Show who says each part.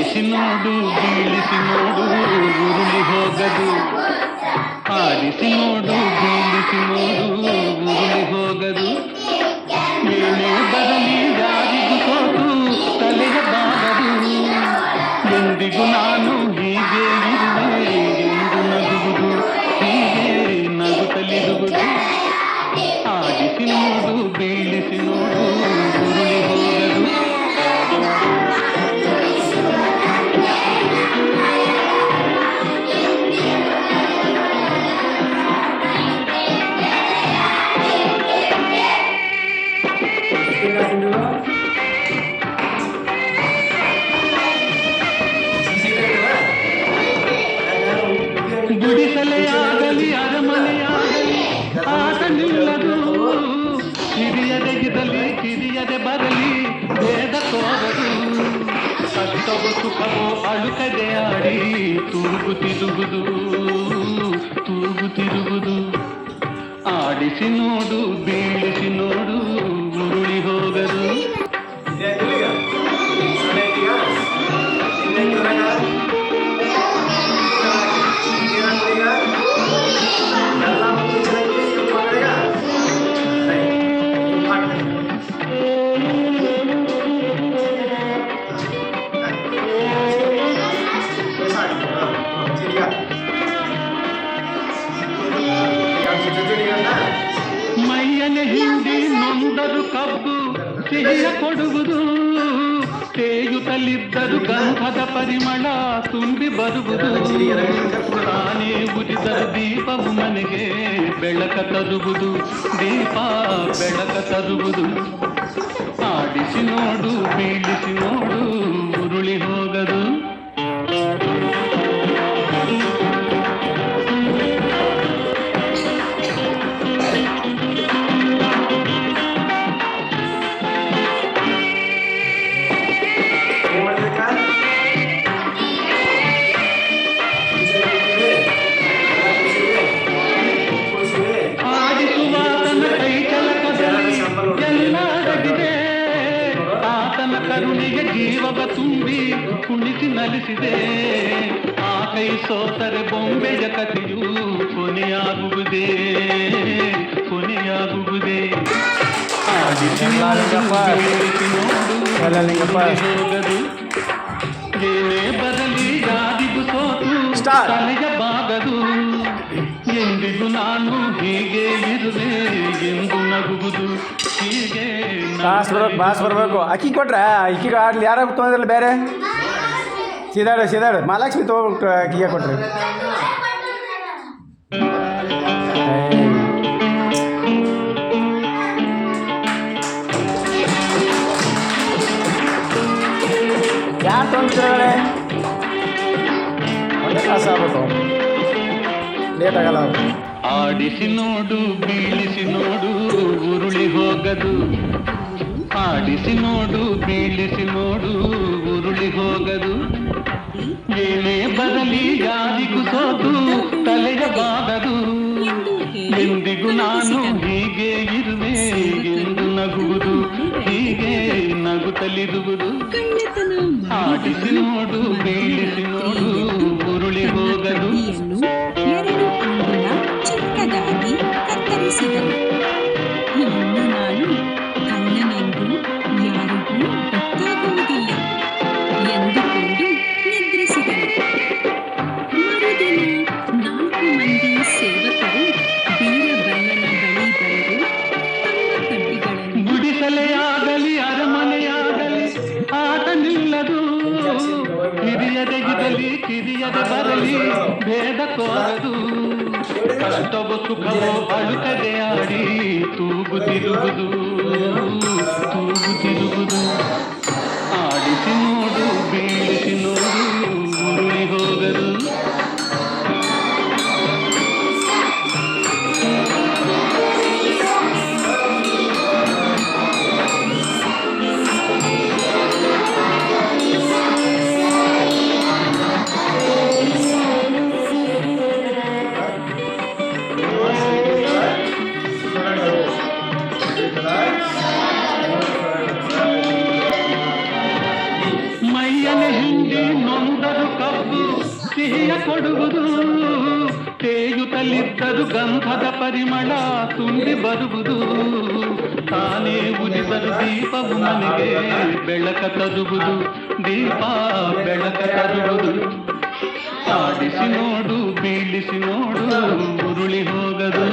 Speaker 1: ಆಡಿಸಿ ನೋಡು ಬೀಳಿಸಿ ನೋಡು ಉರುಳಿ ಹೋಗದು. ಆಡಿಸಿ ನೋಡು ಬೀಳಿಸಿ ನೋಡು ಉರುಳಿ ಹೋಗದು. ಏನೇ ಬರಲಿ ಯಾರಿಗೂ ಸೋತು ತಲೆಯ ಬಾಗದು. ಎಂದಿಗೂ ನಾನು ಹೀಗೆ ಇರುವೆ ಎಂದು ನಗುವುದು, ಹೀಗೆ ನಗುತ್ತಲಿರುವುದು. ಆಡಿಸಿ ನೋಡು ಬೀಳಿಸಿ ನೋಡು ಉರುಳಿ ಹೋಗದು. ಗುಡಿಸಲೆಯಾಗಲಿ ಅರಮನೆಯಾಗಲಿ ಆಟ ನಿಲ್ಲದು. ಹಿರಿಯದೆಗಿರಲಿ ಕಿರಿಯದೆ ಬರಲಿ ಭೇದ ತೋರದು. ಕಷ್ಟವೋ ಸುಖವೋ ಅಳುಕದೆ ಆಡಿ ತೂಗುತ್ತಿರುವುದು, ತೂಗುತ್ತಿರುವುದು. ಆಡಿಸಿ ನೋಡು ಬೀಳಿಸಿ ನೋಡು ಉರುಳಿ ಹೋಗದು. ಮೈಯನೆ ಹಿಂಡಿ ನೊಂದರು ಕಬ್ಬು ಸಿಹಿಯ ಕೊಡುವುದು. ತೇಯುತ್ತಲಿದ್ದರು ಗಂಧದ ಪರಿಮಳ ತುಂಬಿ ಬರುವುದು. ತಾನೇ ಉರಿದರು ದೀಪವು ಮನೆಗೆ ಬೆಳಕ ತರುವುದು, ದೀಪ ಬೆಳಕ ತರುವುದು. ಆಡಿಸಿ ನೋಡು ಬೀಳಿಸಿ ನೋಡು ಉರುಳಿ ಹೋಗದು. ಆತನ ಕರುಣಿಗೆ ಜೀವವ ತುಂಬಿ ಕುಣಿಸಿ ನಲಿಸಿದೆ. ಆ ಕೈ ಸೋತರೆ ಬೊಂಬೆಯ ಕಥೆಯು ಕೊನೆಯಾಗುವುದೇ, ಕೊನೆಯಾಗುವುದೇ. ಆಡಿಸಿ ನೋಡು ಹೋಗದು. ಏನೇ ಬರಲಿ ಯಾರಿಗೂ ಸೋತು ತಲೆಯ ಬಾಗದು. ಎಂದಿಗೂ ನಾನು ಹೀಗೆ ಇರುವೆ ಎಂದು ನಗುವುದು, ಹೀಗೆ
Speaker 2: ಬಾಸ್ ಬರಬೇಕು. ಅಕ್ಕಿ ಕೊಟ್ರೆ ಅಕ್ಕಿಗೆ ಆಡ್ಲಿ ಯಾರು ತೊಗೊಂಡ್ರಲ್ಲ ಬೇರೆ. ಸೀದಾಡು ಸೀದಾಡು ಮಹಾಲಕ್ಷ್ಮಿ ತೊಗೊಬಿಟ್ಟು ಅಕ್ಕಿಗೆ ಕೊಟ್ರಿ. ಯಾರು ತೊಗೊಂಡ್ರೆ ಒಳ್ಳೆ ಕ್ಲಾಸ್ ಆಗ್ಬೇಕು, ಲೇಟ್ ಆಗಲ್ಲ.
Speaker 1: ಆಡಿಸಿ ನೋಡು ಬೀಳಿಸಿ ನೋಡು ಉರುಳಿ ಹೋಗದು. ಆಡಿಸಿ ನೋಡು ಬೀಳಿಸಿ ನೋಡು ಉರುಳಿ ಹೋಗದು. ಏನೇ ಬರಲಿ ಯಾರಿಗೂ ಸೋತು ತಲೆಯ ಬಾಗದು. ಎಂದಿಗೂ ನಾನು ಹೀಗೆ ಇರುವೆ ಎಂದು ನಗುವುದು, ಹೀಗೆ ನಗುತ್ತಲಿರುವುದು. ಆಡಿಸಿ ನೋಡು ಬೀಳಿಸಿ ನೋಡು ಉರುಳಿ ಹೋಗದು.
Speaker 3: ಚಿಕ್ಕದಾಗಿ ಕತ್ತರಿಸಿದನು. ಇನ್ನು ನಾನು ಕಳ್ಳನೆಂದು ಯಾರಿಗೂ ಗೊತ್ತಾಗುವುದಿಲ್ಲ ಎಂದುಕೊಂಡು ನಿದ್ರಿಸಿದನು. ಮರುದಿನ 4 ಮಂದಿ ಸೇವಕರು ಬೀರಬಲ್ಲನ ಬಳಿ ಬರೆದು ತಮ್ಮ ಕಡ್ಡಿಗಳನ್ನು.
Speaker 1: ಗುಡಿಸಲೆಯಾಗಲಿ ಅರಮನೆಯಾಗಲಿ ಆಟ ನಿಲ್ಲದು. ಹಿರಿಯದೆಗಿರಲಿ ಕಿರಿಯದೆ ಬರಲಿ ಭೇದ ತೋರದು. ಕಷ್ಟವೋ ಸುಖವೋ ಅಳುಕದೆ ಆಡಿ ತೂಗುತ್ತಿರುವುದು, ತೂಗುತ್ತಿರುವುದು. ಆಡಿಸಿ ನೋಡು ಬೀಳಿಸಿ ನೋಡು ಉರುಳಿ ಹೋಗದು. ಸಿಹಿಯ ಕೊಡುವುದು ತೇಯುತ್ತಲಿದ್ದರು ಗಂಧದ ಪರಿಮಳ ತುಂಬಿ ಬರುವುದು ತಾನೇ ಉದಿಸಲು ದೀಪವು ಮನೆಗೆ ಬೆಳಕ ತರುವುದು ದೀಪ ಬೆಳಕ ತರುವುದು ಆಡಿಸಿ ನೋಡು ಬೀಳಿಸಿ ನೋಡು ಉರುಳಿ ಹೋಗದು